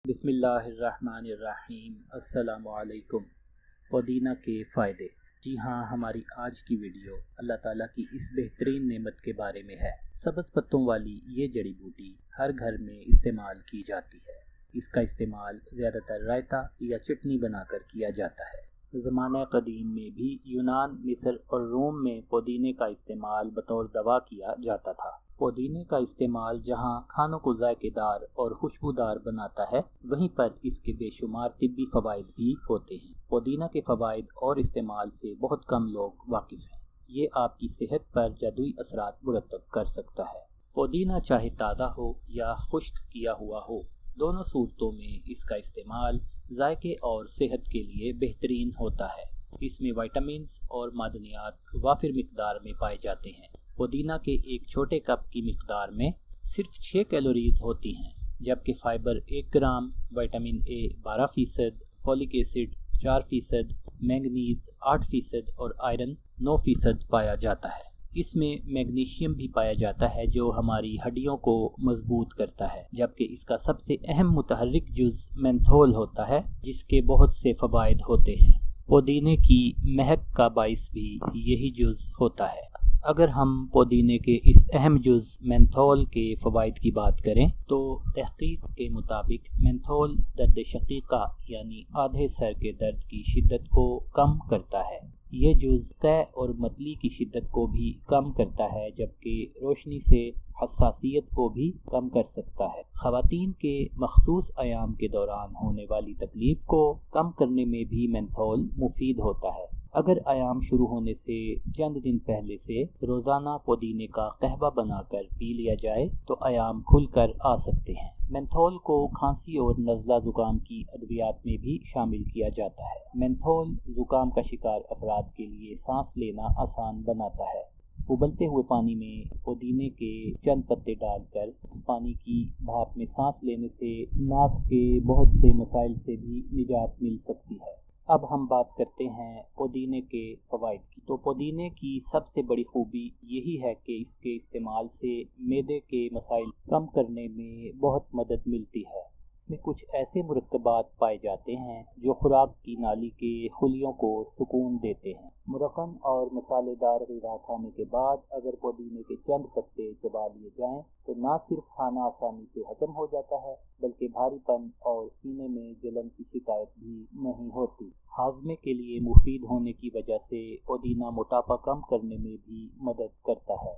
بسم اللہ الرحمن الرحیم۔ السلام علیکم۔ پودینہ کے فائدے۔ جی ہاں، ہماری آج کی ویڈیو اللہ تعالیٰ کی اس بہترین نعمت کے بارے میں ہے۔ سبز پتوں والی یہ جڑی بوٹی ہر گھر میں استعمال کی جاتی ہے۔ اس کا استعمال زیادہ تر رائتا یا چٹنی بنا کر کیا جاتا ہے۔ زمانہ قدیم میں بھی یونان، مصر اور روم میں پودینے کا استعمال بطور دوا کیا جاتا تھا۔ پودینے کا استعمال جہاں کھانوں کو ذائقے دار اور خوشبودار بناتا ہے، وہیں پر اس کے بے شمار طبی فوائد بھی ہوتے ہیں۔ پودینہ کے فوائد اور استعمال سے بہت کم لوگ واقف ہیں۔ یہ آپ کی صحت پر جادوئی اثرات مرتب کر سکتا ہے۔ پودینہ چاہے تازہ ہو یا خشک کیا ہوا ہو، دونوں صورتوں میں اس کا استعمال ذائقے اور صحت کے لیے بہترین ہوتا ہے۔ اس میں وٹامنز اور معدنیات وافر مقدار میں پائے جاتے ہیں۔ پودینہ کے ایک چھوٹے کپ کی مقدار میں صرف 6 کیلوریز ہوتی ہیں، جبکہ fibre 1 gram, vitamin A 12%، folic acid 4%، manganese 8% اور آئرن 9% پایا جاتا ہے۔ اس میں میگنیشیم بھی پایا جاتا ہے جو ہماری ہڈیوں کو مضبوط کرتا ہے، جبکہ اس کا سب سے اہم متحرک جز مینتھول ہوتا ہے، جس کے بہت سے فوائد ہوتے ہیں۔ پودینے کی مہک کا باعث بھی یہی جز ہوتا ہے۔ اگر ہم پودینے کے اس اہم جز مینتھول کے فوائد کی بات کریں تو تحقیق کے مطابق مینتھول درد شقیقہ یعنی آدھے سر کے درد کی شدت کو کم کرتا ہے۔ یہ جز قے اور متلی کی شدت کو بھی کم کرتا ہے، جبکہ روشنی سے حساسیت کو بھی کم کر سکتا ہے۔ خواتین کے مخصوص ایام کے دوران ہونے والی تکلیف کو کم کرنے میں بھی مینتھول مفید ہوتا ہے۔ اگر ایام شروع ہونے سے چند دن پہلے سے روزانہ پودینے کا قہوہ بنا کر پی لیا جائے تو ایام کھل کر آ سکتے ہیں۔ مینتھول کو کھانسی اور نزلہ زکام کی ادویات میں بھی شامل کیا جاتا ہے۔ مینتھول زکام کا شکار افراد کے لیے سانس لینا آسان بناتا ہے۔ ابلتے ہوئے پانی میں پودینے کے چند پتے ڈال کر اس پانی کی بھاپ میں سانس لینے سے ناک کے بہت سے مسائل سے بھی نجات مل سکتی ہے۔ اب ہم بات کرتے ہیں پودینے کے فوائد کی۔ تو پودینے کی سب سے بڑی خوبی یہی ہے کہ اس کے استعمال سے معدے کے مسائل کم کرنے میں بہت مدد ملتی ہے۔ اس میں کچھ ایسے مرکبات پائے جاتے ہیں جو خوراک کی نالی کے خلیوں کو سکون دیتے ہیں۔ مرغن اور مسالے دار غذا کھانے کے بعد اگر پودینے کے چند پتے چبا لیے جائیں تو نہ صرف کھانا آسانی سے ہضم ہو جاتا ہے بلکہ بھاری پن اور سینے میں جلن کی شکایت بھی نہیں ہوتی۔ ہاضمے کے لیے مفید ہونے کی وجہ سے پودینہ موٹاپا کم کرنے میں بھی مدد کرتا ہے۔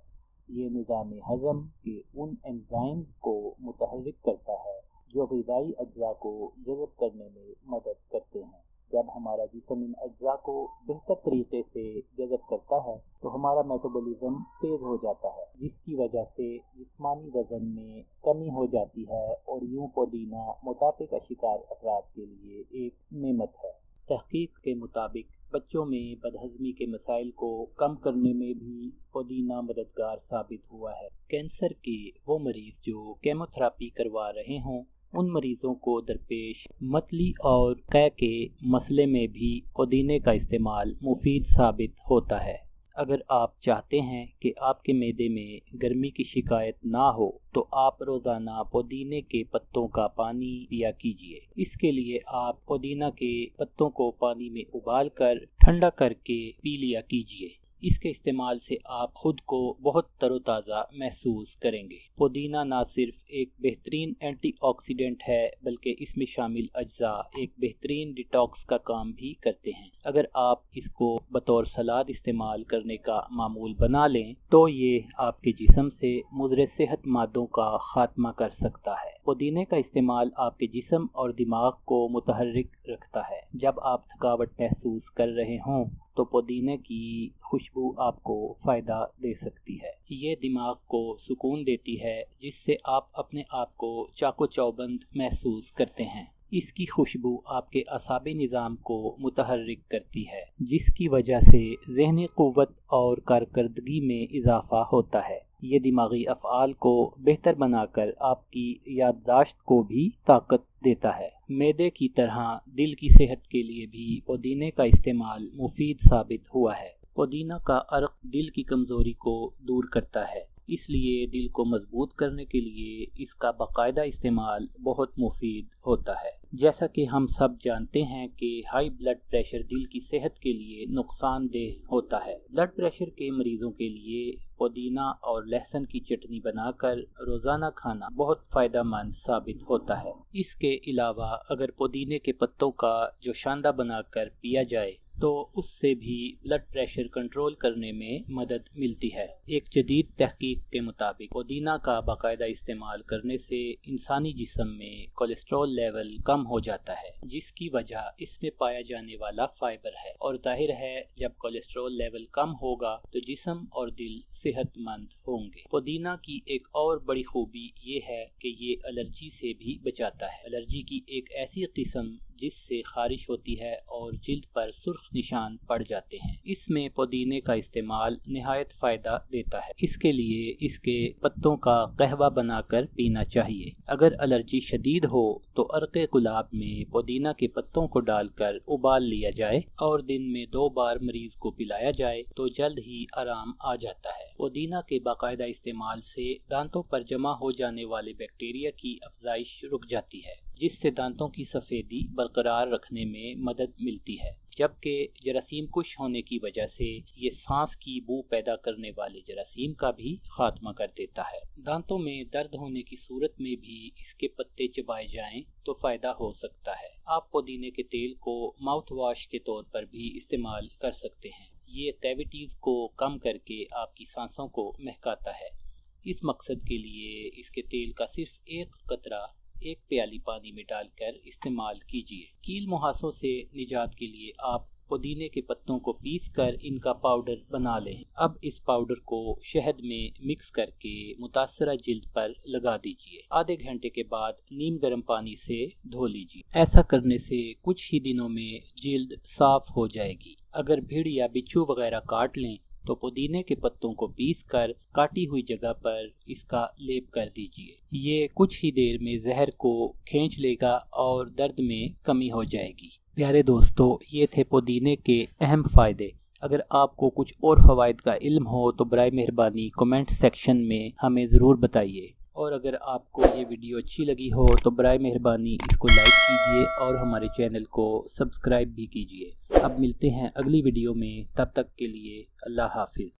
یہ نظام ہضم کے ان انزائمز کو متحرک کرتا ہے جو غذائی اجزاء کو جذب کرنے میں مدد کرتے ہیں۔ جب ہمارا جسم ان اجزاء کو بہتر طریقے سے جذب کرتا ہے تو ہمارا میٹابولزم تیز ہو جاتا ہے، جس کی وجہ سے جسمانی وزن میں کمی ہو جاتی ہے اور یوں پودینہ موٹاپے کا شکار افراد کے لیے ایک نعمت ہے۔ تحقیق کے مطابق بچوں میں بدہضمی کے مسائل کو کم کرنے میں بھی پودینہ مددگار ثابت ہوا ہے۔ کینسر کے وہ مریض جو کیمو تھراپی کروا رہے ہوں، ان مریضوں کو درپیش متلی اور قے کے مسئلے میں بھی پودینے کا استعمال مفید ثابت ہوتا ہے۔ اگر آپ چاہتے ہیں کہ آپ کے معدے میں گرمی کی شکایت نہ ہو تو آپ روزانہ پودینے کے پتوں کا پانی پیا کیجیے۔ اس کے لیے آپ پودینہ کے پتوں کو پانی میں ابال کر ٹھنڈا کر کے پی لیا کیجیے۔ اس کے استعمال سے آپ خود کو بہت تر و تازہ محسوس کریں گے۔ پودینہ نہ صرف ایک بہترین اینٹی آکسیڈنٹ ہے بلکہ اس میں شامل اجزاء ایک بہترین ڈیٹاکس کا کام بھی کرتے ہیں۔ اگر آپ اس کو بطور سلاد استعمال کرنے کا معمول بنا لیں تو یہ آپ کے جسم سے مضر صحت مادوں کا خاتمہ کر سکتا ہے۔ پودینے کا استعمال آپ کے جسم اور دماغ کو متحرک رکھتا ہے۔ جب آپ تھکاوٹ محسوس کر رہے ہوں تو پودینے کی خوشبو آپ کو فائدہ دے سکتی ہے۔ یہ دماغ کو سکون دیتی ہے جس سے آپ اپنے آپ کو چاق و چوبند محسوس کرتے ہیں۔ اس کی خوشبو آپ کے اعصابی نظام کو متحرک کرتی ہے، جس کی وجہ سے ذہنی قوت اور کارکردگی میں اضافہ ہوتا ہے۔ یہ دماغی افعال کو بہتر بنا کر آپ کی یادداشت کو بھی طاقت دیتا ہے۔ معدے کی طرح دل کی صحت کے لیے بھی پودینے کا استعمال مفید ثابت ہوا ہے۔ پودینہ کا عرق دل کی کمزوری کو دور کرتا ہے۔ اس لیے دل کو مضبوط کرنے کے لیے اس کا باقاعدہ استعمال بہت مفید ہوتا ہے۔ جیسا کہ ہم سب جانتے ہیں کہ ہائی بلڈ پریشر دل کی صحت کے لیے نقصان دہ ہوتا ہے۔ بلڈ پریشر کے مریضوں کے لیے پودینہ اور لہسن کی چٹنی بنا کر روزانہ کھانا بہت فائدہ مند ثابت ہوتا ہے۔ اس کے علاوہ اگر پودینے کے پتوں کا جوشاندہ بنا کر پیا جائے تو اس سے بھی بلڈ پریشر کنٹرول کرنے میں مدد ملتی ہے۔ ایک جدید تحقیق کے مطابق پودینہ کا باقاعدہ استعمال کرنے سے انسانی جسم میں کولیسٹرول لیول کم ہو جاتا ہے، جس کی وجہ اس میں پایا جانے والا فائبر ہے، اور ظاہر ہے جب کولیسٹرول لیول کم ہوگا تو جسم اور دل صحت مند ہوں گے۔ پودینہ کی ایک اور بڑی خوبی یہ ہے کہ یہ الرجی سے بھی بچاتا ہے۔ الرجی کی ایک ایسی قسم جس سے خارش ہوتی ہے اور جلد پر سرخ نشان پڑ جاتے ہیں، اس میں پودینے کا استعمال نہایت فائدہ دیتا ہے۔ اس کے لیے اس کے پتوں کا قہوہ بنا کر پینا چاہیے۔ اگر الرجی شدید ہو تو عرق گلاب میں پودینہ کے پتوں کو ڈال کر ابال لیا جائے اور دن میں 2 بار مریض کو پلایا جائے تو جلد ہی آرام آ جاتا ہے۔ پودینہ کے باقاعدہ استعمال سے دانتوں پر جمع ہو جانے والے بیکٹیریا کی افزائش رک جاتی ہے، جس سے دانتوں کی سفیدی برقرار رکھنے میں مدد ملتی ہے، جبکہ جراثیم کش ہونے کی وجہ سے یہ سانس کی بو پیدا کرنے والے جراثیم کا بھی خاتمہ کر دیتا ہے۔ دانتوں میں درد ہونے کی صورت میں بھی اس کے پتے چبائے جائیں تو فائدہ ہو سکتا ہے۔ آپ پودینے کے تیل کو ماؤتھ واش کے طور پر بھی استعمال کر سکتے ہیں۔ یہ کیویٹیز کو کم کر کے آپ کی سانسوں کو مہکاتا ہے۔ اس مقصد کے لیے اس کے تیل کا صرف ایک قطرہ 1 پیالی پانی میں ڈال کر استعمال کیجیے۔ کیل مہاسوں سے نجات کے لیے آپ پودینے کے پتوں کو پیس کر ان کا پاؤڈر بنا لیں۔ اب اس پاؤڈر کو شہد میں مکس کر کے متاثرہ جلد پر لگا دیجیے۔ آدھے گھنٹے کے بعد نیم گرم پانی سے دھو لیجیے۔ ایسا کرنے سے کچھ ہی دنوں میں جلد صاف ہو جائے گی۔ اگر بھیڑ یا بچھو وغیرہ کاٹ لیں تو پودینے کے پتوں کو پیس کر کاٹی ہوئی جگہ پر اس کا لیپ کر دیجیے۔ یہ کچھ ہی دیر میں زہر کو کھینچ لے گا اور درد میں کمی ہو جائے گی۔ پیارے دوستو، یہ تھے پودینے کے اہم فائدے۔ اگر آپ کو کچھ اور فوائد کا علم ہو تو برائے مہربانی کمنٹ سیکشن میں ہمیں ضرور بتائیے، اور اگر آپ کو یہ ویڈیو اچھی لگی ہو تو برائے مہربانی اس کو لائک کیجیے اور ہمارے چینل کو سبسکرائب بھی کیجیے۔ اب ملتے ہیں اگلی ویڈیو میں، تب تک کے لیے اللہ حافظ۔